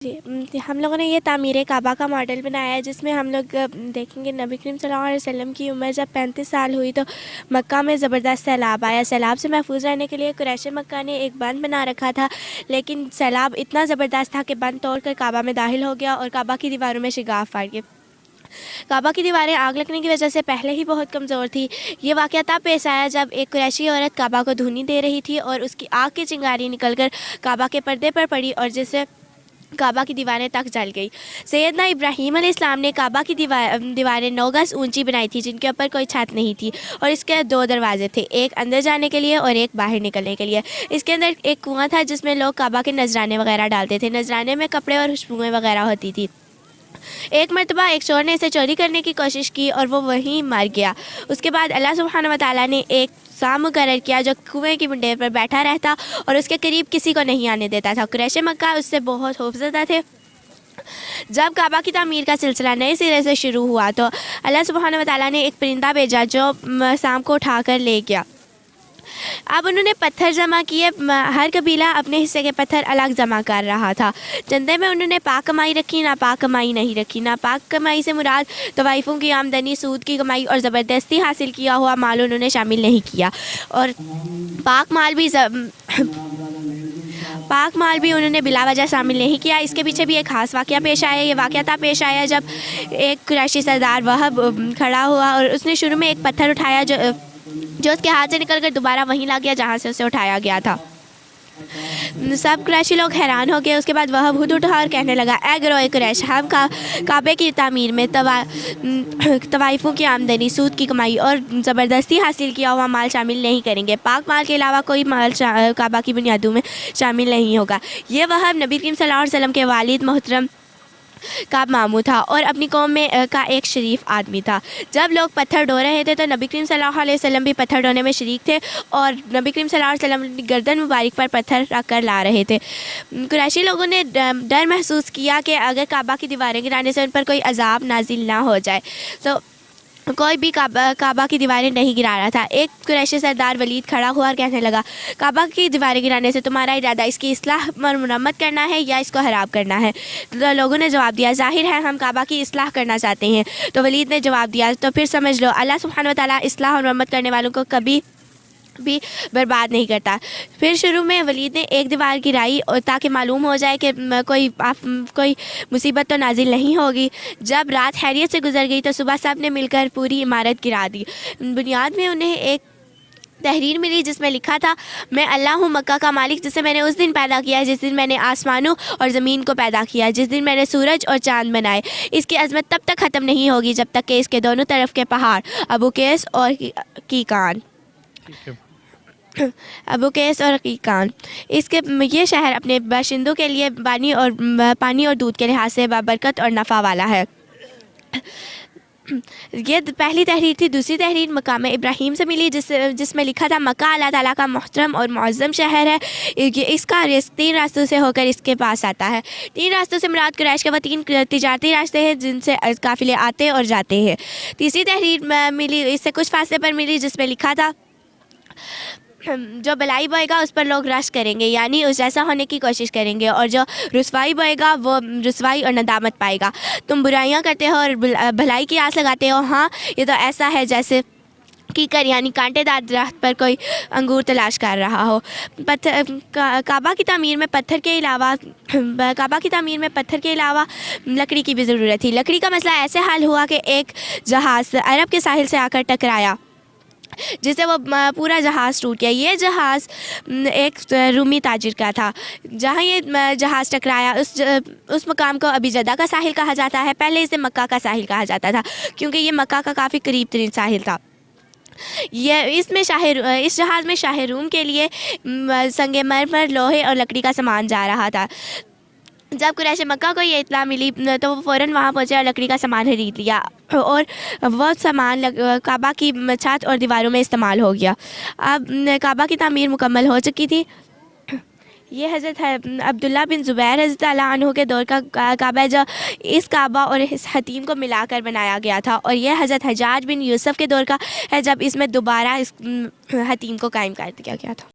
जी, हम लोगों ने ये तामीर काबा का मॉडल बनाया है, जिसमें हम लोग देखेंगे नबी करीम सल्लल्लाहु अलैहि वसल्लम की उम्र जब 35 साल हुई तो मक्का में ज़बरदस्त सैलाब आया। सैलाब से महफूज रहने के लिए कुरैश मक्का ने एक बंद बना रखा था, लेकिन सैलाब इतना ज़बरदस्त था कि बंद तोड़ कर काबा में दाखिल हो गया और काबा की दीवारों में शिगाफ फाड़ गए। काबा की दीवारें आग लगने की वजह से पहले ही बहुत कमज़ोर थी। ये वाक़या तब पेश आया जब एक कुरैशी औरत काबा को धूनी दे रही थी और उसकी आग की चिंगारी निकलकर काबा के पर्दे पर पड़ी और जिससे काबा की दीवारें तक जल गई। सैयदना इब्राहीम अलैहिस्सलाम ने काबा की दीवारें 9 गज़ ऊंची बनाई थी, जिनके ऊपर कोई छत नहीं थी और इसके 2 दरवाजे थे, एक अंदर जाने के लिए और एक बाहर निकलने के लिए। इसके अंदर एक कुआं था जिसमें लोग काबा के नजराने वगैरह डालते थे। नजराने में कपड़े और खुशबुएं वगैरह होती थी। एक मरतबा एक चोर ने इसे चोरी करने की कोशिश की और वो वहीं मर गया। उसके बाद अल्लाह सुब्हानहू व तआला ने एक सांप मुकर्रर किया जो कुएं की मुंडेर पर बैठा रहता और उसके करीब किसी को नहीं आने देता था। कुरैश मक्का उससे बहुत खौफज़दा थे। जब काबा की तामीर का सिलसिला नए सिरे से शुरू हुआ तो अल्लाह सुब्हानहू व तआला ने एक परिंदा भेजा जो सांप को उठाकर ले गया। अब उन्होंने पत्थर जमा किए। हर कबीला अपने हिस्से के पत्थर अलग जमा कर रहा था। चंदे में उन्होंने पाक कमाई रखी, ना पाक कमाई नहीं रखी। ना पाक कमाई से मुराद तवाइफों की आमदनी, सूद की कमाई और ज़बरदस्ती हासिल किया हुआ माल उन्होंने शामिल नहीं किया। और पाक माल भी उन्होंने बिला वजह शामिल नहीं किया। इसके पीछे भी एक ख़ास वाक़या पेश आया। ये वाक़या तब पेश आया जब एक कुरैशी सरदार वहब खड़ा हुआ और उसने शुरू में एक पत्थर उठाया जो उसके हाथ से निकलकर दोबारा वहीं लग गया जहाँ से उसे उठाया गया था। सब कुरैशी लोग हैरान हो गए। उसके बाद वह खुद उठा और कहने लगा, ए गिरोए कुरैश, हम काबे की तामीर में तवाइफों की आमदनी, सूद की कमाई और ज़बरदस्ती हासिल किया हुआ माल शामिल नहीं करेंगे। पाक माल के अलावा कोई माल काबा की बुनियादों में शामिल नहीं होगा। ये वह नबी करीम सल्लल्लाहु अलैहि वसल्लम के वालिद मोहतरम काब मामू था और अपनी कौम में का एक शरीफ आदमी था। जब लोग पत्थर ढो रहे थे तो नबी करीम सल्लल्लाहु अलैहि वसल्लम भी पत्थर ढोने में शरीक थे और नबी करीम सल्लल्लाहु अलैहि वसल्लम अपनी गर्दन मुबारक पर पत्थर रख कर ला रहे थे। कुरैशी लोगों ने डर महसूस किया कि अगर काबा की दीवारें गिराने से उन पर कोई अजाब नाजिल ना हो जाए, तो कोई भी काबा की दीवारें नहीं गिरा रहा था। एक कुरैशी सरदार वलीद खड़ा हुआ और कहने लगा, काबा की दीवारें गिराने से तुम्हारा इरादा इसकी इस्लाह और मुरम्मत करना है या इसको खराब करना है? तो लोगों ने जवाब दिया, ज़ाहिर है हम काबा की इस्लाह करना चाहते हैं। तो वलीद ने जवाब दिया, तो फिर समझ लो अल्लाह सुब्हानहू व तआला इस्लाह और मुरम्मत करने वालों को कभी भी बर्बाद नहीं करता। फिर शुरू में वलीद ने एक दीवार गिराई और ताकि मालूम हो जाए कि कोई मुसीबत तो नाजिल नहीं होगी। जब रात खैरियत से गुजर गई तो सुबह सब ने मिलकर पूरी इमारत गिरा दी। बुनियाद में उन्हें एक तहरीर मिली जिसमें लिखा था, मैं अल्लाह हूँ मक्का का मालिक, जिसे मैंने उस दिन पैदा किया जिस दिन मैंने आसमानों और ज़मीन को पैदा किया, जिस दिन मैंने सूरज और चाँद बनाए। इसकी अजमत तब तक ख़त्म नहीं होगी जब तक कि इसके दोनों तरफ के पहाड़ अबू कैस और कीकान इसके ये शहर अपने बाशिंदों के लिए पानी और दूध के लिहाज से बरकत और नफ़ा वाला है। ये पहली तहरीर थी। दूसरी तहरीर मकाम इब्राहीम से मिली जिसमें लिखा था, मक्का अल्लाह ताला का मोहतरम और मुअज़्ज़म शहर है। इसका रिज़्क़ 3 रास्तों से होकर इसके पास आता है। 3 रास्तों से मुराद कुरैश के वो 3 तिजारती रास्ते हैं जिनसे काफ़िले आते और जाते हैं। तीसरी तहरीर मिली इससे कुछ फासले पर मिली जिसमें लिखा था, जो भलाई बोएगा उस पर लोग रश करेंगे, यानी उस जैसा होने की कोशिश करेंगे, और जो रुसवाई बोएगा वो रुसवाई और नदामत पाएगा। तुम बुराइयां करते हो और भलाई की आस लगाते हो। हाँ, ये तो ऐसा है जैसे कीकर यानी कांटेदार दरख्त पर कोई अंगूर तलाश कर रहा हो। काबा की तामीर में पत्थर के अलावा लकड़ी की भी ज़रूरत थी। लकड़ी का मसला ऐसे हल हुआ कि एक जहाज़ अरब के साहिल से आकर टकराया जिससे वो पूरा जहाज़ टूट गया। ये जहाज़ एक रूमी ताजिर का था। जहाँ ये जहाज़ टकराया उस मकाम को अभी जद्दा का साहिल कहा जाता है। पहले इसे मक्का का साहिल कहा जाता था क्योंकि ये मक्का का काफ़ी करीब तरीन साहिल था। इस जहाज़ में शाह रूम के लिए संगे मरमर, लोहे और लकड़ी का सामान जा रहा था। जब कुरैश मक्का को ये इत्तला मिली तो वो फ़ौरन वहाँ पहुँचे और लकड़ी का सामान खरीद लिया और वो सामान काबा की छत और दीवारों में इस्तेमाल हो गया। अब काबा की तामीर मुकम्मल हो चुकी थी। ये हज़रत अब्दुल्ला बिन ज़ुबैर रज़ी अल्लाह अन्हु के दौर का काबा है जो इस काबा और इस हतीम को मिलाकर बनाया गया था, और यह हज़रत हज्जाज बिन यूसुफ़ के दौर का है जब इसमें दोबारा इस हतीम को कायम कर दिया गया था।